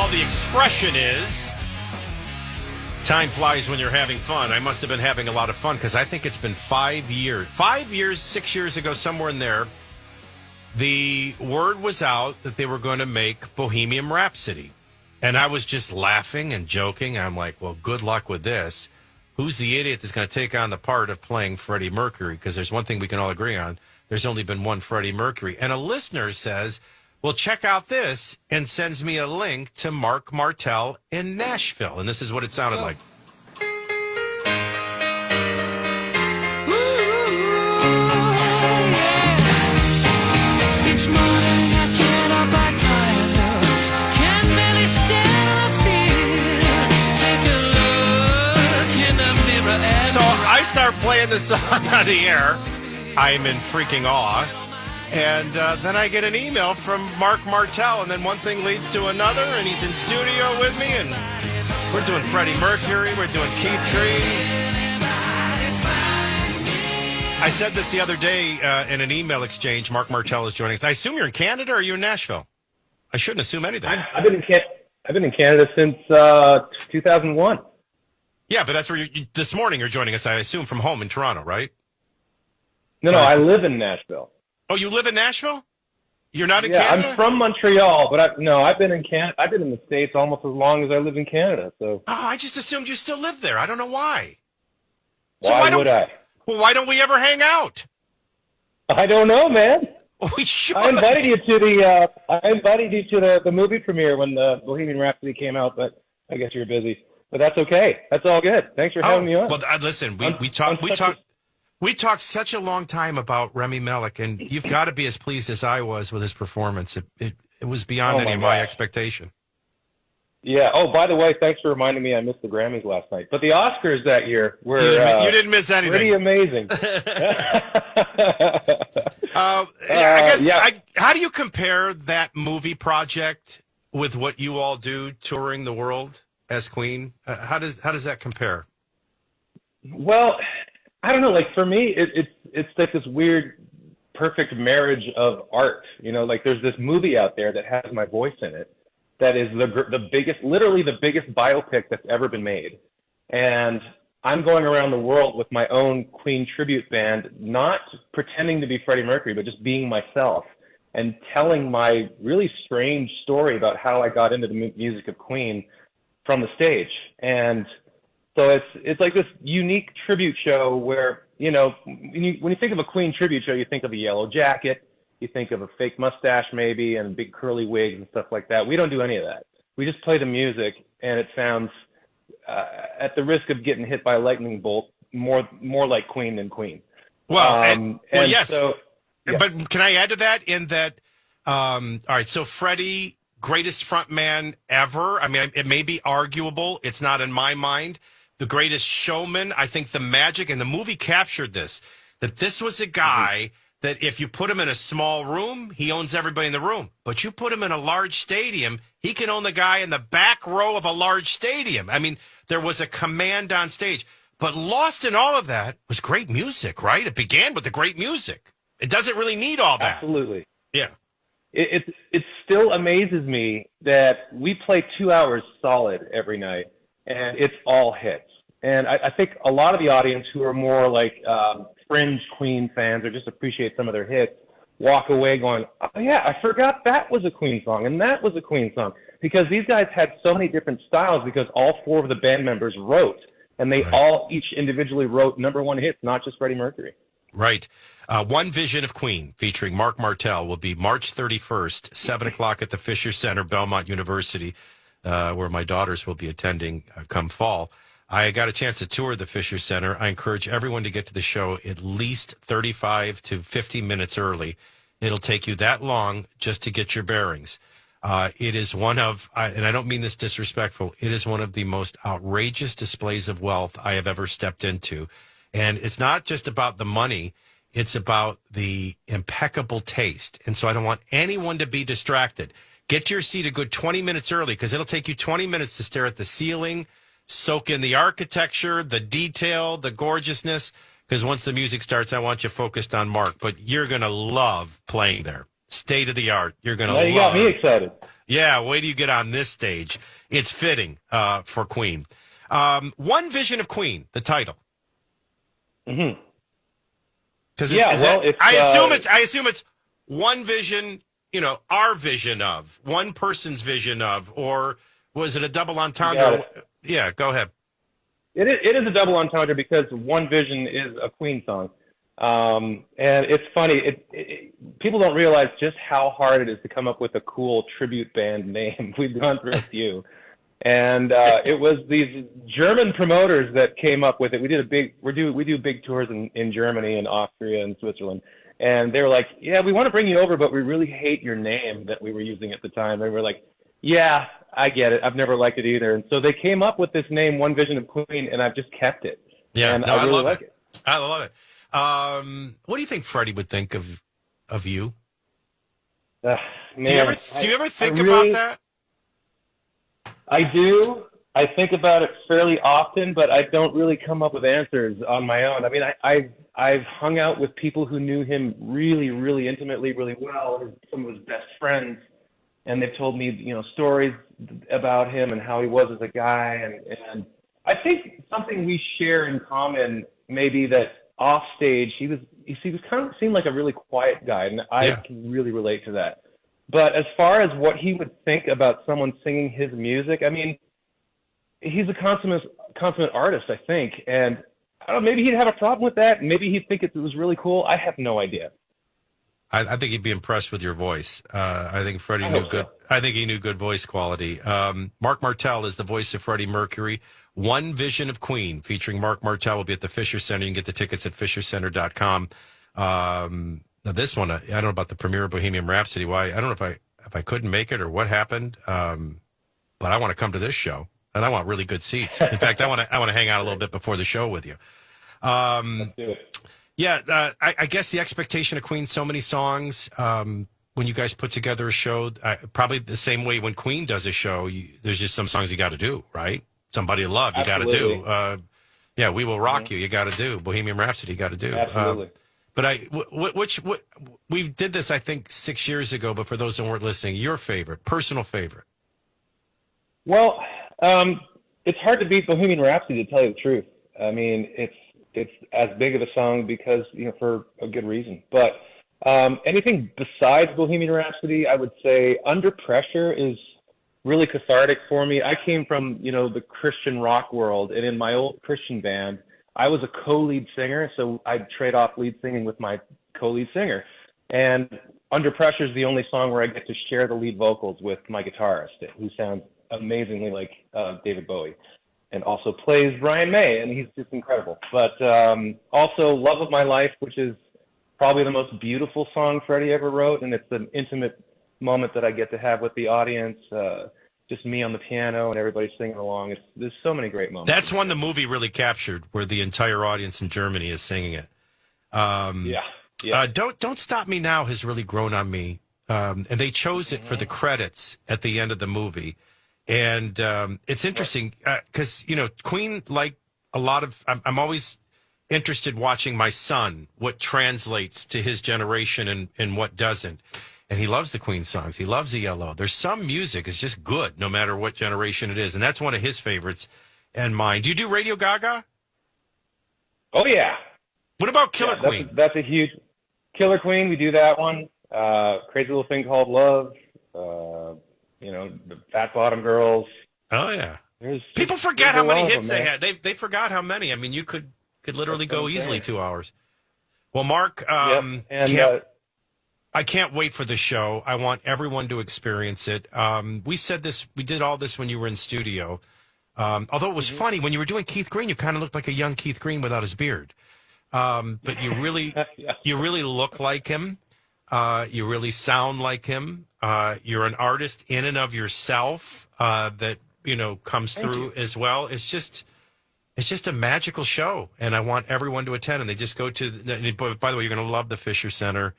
all, the expression is, time flies when you're having fun. I must have been having a lot of fun because I think it's been 5 years. 5 years, 6 years ago, somewhere in there, the word was out that they were going to make Bohemian Rhapsody. And I was just laughing and joking. I'm like, well, good luck with this. Who's the idiot that's going to take on the part of playing Freddie Mercury? Because there's one thing we can all agree on. There's only been one Freddie Mercury. And a listener says, well, check out this, and sends me a link to Marc Martel in Nashville. And this is what it sounded like. Each morning I get up, I tired, can't barely stand fear. Take a look in the mirror and So I start playing the song on the air. I'm in freaking awe. And then I get an email from Marc Martel, and then one thing leads to another, and he's in studio with me, and we're doing Freddie Mercury, we're doing Keith Tree. I said this the other day in an email exchange. Marc Martel is joining us. I assume you're in Canada, or are you in Nashville? I shouldn't assume anything. I've been in Canada since 2001. Yeah, but that's where this morning you're joining us, I assume, from home in Toronto, right? No, I live in Nashville. Oh, you live in Nashville? You're not in Yeah, Canada? I'm from Montreal, but I've been in I've been in the States almost as long as I lived in Canada. So. Oh, I just assumed you still live there. I don't know why. Why would I? Well, why don't we ever hang out? I don't know, man. We should. I invited you to the movie premiere when the Bohemian Rhapsody came out, but I guess you were busy. But that's okay. That's all good. Thanks for having me on. Well, listen, we talked such a long time about Rami Malek, and you've got to be as pleased as I was with his performance. It was beyond any of my expectation. Yeah. Oh, by the way, thanks for reminding me I missed the Grammys last night. But the Oscars that year were you didn't miss anything. Pretty amazing. How do you compare that movie project with what you all do touring the world as Queen? How does that compare? Well, I don't know. Like for me, it's like this weird, perfect marriage of art. You know, like there's this movie out there that has my voice in it. That is the biggest, literally the biggest biopic that's ever been made. And I'm going around the world with my own Queen tribute band, not pretending to be Freddie Mercury, but just being myself and telling my really strange story about how I got into the music of Queen from the stage. And so it's like this unique tribute show where, you know, when you think of a Queen tribute show, you think of a yellow jacket. You think of a fake mustache maybe and big curly wigs and stuff like that. We don't do any of that. We just play the music, and it sounds, at the risk of getting hit by a lightning bolt, more like Queen than Queen. Well, yes. So, yeah. But can I add to that in that, all right, so Freddie, greatest front man ever. I mean, it may be arguable. It's not in my mind. The greatest showman. I think the magic, and the movie captured this, that this was a guy that if you put him in a small room, he owns everybody in the room. But you put him in a large stadium, he can own the guy in the back row of a large stadium. I mean, there was a command on stage. But lost in all of that was great music, right? It began with the great music. It doesn't really need all that. Absolutely. Yeah. It still amazes me that we play 2 hours solid every night, and it's all hits. And I think a lot of the audience who are more like fringe Queen fans or just appreciate some of their hits walk away going, oh, yeah, I forgot that was a Queen song and that was a Queen song. Because these guys had so many different styles because all four of the band members wrote. And they all each individually wrote number one hits, not just Freddie Mercury. Right. One Vision of Queen featuring Marc Martel will be March 31st, 7 o'clock at the Fisher Center, Belmont University, where my daughters will be attending come fall. I got a chance to tour the Fisher Center. I encourage everyone to get to the show at least 35 to 50 minutes early. It'll take you that long just to get your bearings. It is one of, and I don't mean this disrespectful, it is one of the most outrageous displays of wealth I have ever stepped into. And it's not just about the money, it's about the impeccable taste. And so I don't want anyone to be distracted. Get to your seat a good 20 minutes early because it'll take you 20 minutes to stare at the ceiling, soak in the architecture, the detail, the gorgeousness, because once the music starts, I want you focused on Marc. But you're going to love playing there. State of the art. You're going to love. You got me excited. Yeah, wait till you get on this stage. It's fitting for Queen. One Vision of Queen, the title. Mm-hmm. I assume it's one vision, our vision of, one person's vision of, or was it a double entendre? Yeah, go ahead. It is a double entendre because One Vision is a Queen song. And it's funny, people don't realize just how hard it is to come up with a cool tribute band name. We've gone through a few. And it was these German promoters that came up with it. We do big tours in Germany and Austria and Switzerland. And they were like, yeah, we want to bring you over, but we really hate your name that we were using at the time. They were like, yeah, I get it. I've never liked it either. And so they came up with this name, One Vision of Queen, and I've just kept it. Yeah, and I really like it. I love it. What do you think Freddie would think of you? Man, do you ever think about that? I do. I think about it fairly often, but I don't really come up with answers on my own. I mean, I've hung out with people who knew him really, really intimately, really well, some of his best friends, and they've told me, stories about him and how he was as a guy. And I think something we share in common may be that off stage, he kind of seemed like a really quiet guy, and I can really relate to that. But as far as what he would think about someone singing his music, I mean, he's a consummate artist, I think. And I don't know, maybe he'd have a problem with that. Maybe he'd think it was really cool. I have no idea. I think he'd be impressed with your voice. I think Freddie knew good. I think he knew good voice quality. Marc Martel is the voice of Freddie Mercury. One Vision of Queen, featuring Marc Martel, will be at the Fisher Center. You can get the tickets at fishercenter.com. Now this one, I don't know about the premiere of Bohemian Rhapsody. Why? I don't know if I couldn't make it or what happened. But I want to come to this show, and I want really good seats. In fact, I want to hang out a little bit before the show with you. Let's do it. Yeah, I guess the expectation of Queen, so many songs. When you guys put together a show, probably the same way when Queen does a show, there's just some songs you got to do, right? Somebody to Love, you got to do. Yeah, We Will Rock You, you got to do. Bohemian Rhapsody, you got to do. Absolutely. But we did this, I think, 6 years ago, but for those that weren't listening, your favorite, personal favorite. Well, it's hard to beat Bohemian Rhapsody, to tell you the truth. I mean, it's as big of a song because, for a good reason. But anything besides Bohemian Rhapsody, I would say Under Pressure is really cathartic for me. I came from, the Christian rock world, and in my old Christian band, I was a co-lead singer, so I'd trade off lead singing with my co-lead singer. And Under Pressure is the only song where I get to share the lead vocals with my guitarist, who sounds amazingly like David Bowie, and also plays Brian May, and he's just incredible. But also Love of My Life, which is probably the most beautiful song Freddie ever wrote, and it's an intimate moment that I get to have with the audience, just me on the piano and everybody singing along. There's so many great moments. That's one the movie really captured, where the entire audience in Germany is singing it. Don't Stop Me Now has really grown on me, and they chose it for the credits at the end of the movie. And it's interesting because, Queen, like a lot of, I'm always interested watching my son, what translates to his generation and what doesn't. And he loves the Queen songs. He loves ELO. There's some music is just good, no matter what generation it is. And that's one of his favorites and mine. Do you do Radio Gaga? Oh, yeah. What about Killer Queen? That's a huge Killer Queen. We do that one. Crazy Little Thing Called Love. The Fat Bottom Girls. Oh, yeah. People forget how many hits they had. They forgot how many. I mean, you could literally go easily 2 hours. Well, Marc, I can't wait for the show. I want everyone to experience it. We did all this when you were in studio. Although it was funny, when you were doing Keith Green, you kind of looked like a young Keith Green without his beard. But you really look like him. You really sound like him. You're an artist in and of yourself that, comes through as well. It's just a magical show, and I want everyone to attend. And they just go to, by the way, you're going to love the Fisher Center.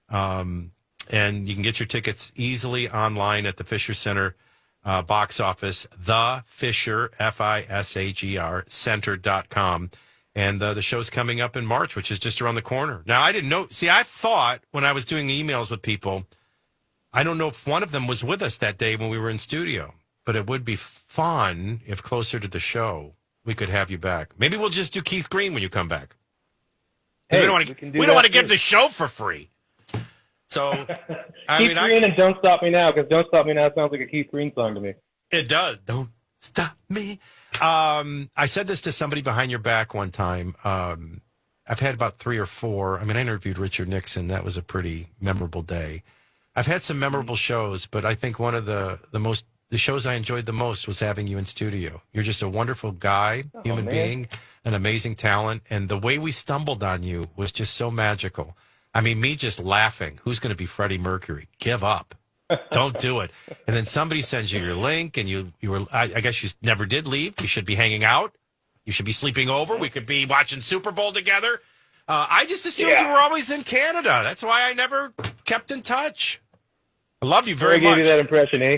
And you can get your tickets easily online at the Fisher Center box office, the Fisher, FISHER, center.com. And the show's coming up in March, which is just around the corner. Now, I didn't know. See, I thought when I was doing emails with people, I don't know if one of them was with us that day when we were in studio, but it would be fun if closer to the show we could have you back. Maybe we'll just do Keith Green when you come back. Hey, we don't want to give the show for free. So, Keith Green and Don't Stop Me Now, because Don't Stop Me Now sounds like a Keith Green song to me. It does. Don't stop me. I said this to somebody behind your back one time. I've had about 3 or 4. I mean, I interviewed Richard Nixon. That was a pretty memorable day. I've had some memorable shows, but I think one of the shows I enjoyed the most was having you in studio. You're just a wonderful guy, human being, an amazing talent. And the way we stumbled on you was just so magical. I mean, me just laughing. Who's going to be Freddie Mercury? Give up. Don't do it. And then somebody sends you your link, and you were, I guess you never did leave. You should be hanging out. You should be sleeping over. We could be watching Super Bowl together. I just assumed you were always in Canada. That's why I never kept in touch. I love you very much. I gave you that impression, eh?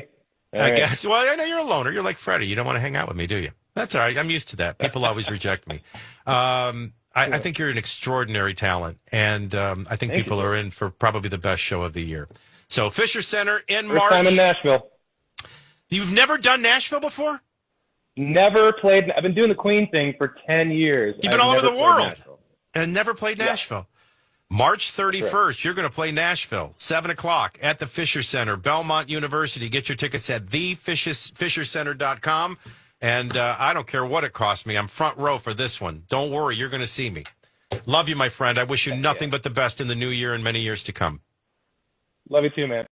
I guess. Well, I know you're a loner. You're like Freddie. You don't want to hang out with me, do you? That's all right. I'm used to that. People always reject me. I think you're an extraordinary talent, and I think people are in for probably the best show of the year. So Fisher Center in March. First time in Nashville. You've never done Nashville before? Never played. I've been doing the Queen thing for 10 years. You've been all over the world and never played Nashville. March 31st, you're going to play Nashville, 7 o'clock at the Fisher Center, Belmont University. Get your tickets at thefishercenter.com. And I don't care what it costs me. I'm front row for this one. Don't worry, you're going to see me. Love you, my friend. I wish you nothing but the best in the new year and many years to come. Love you too, man.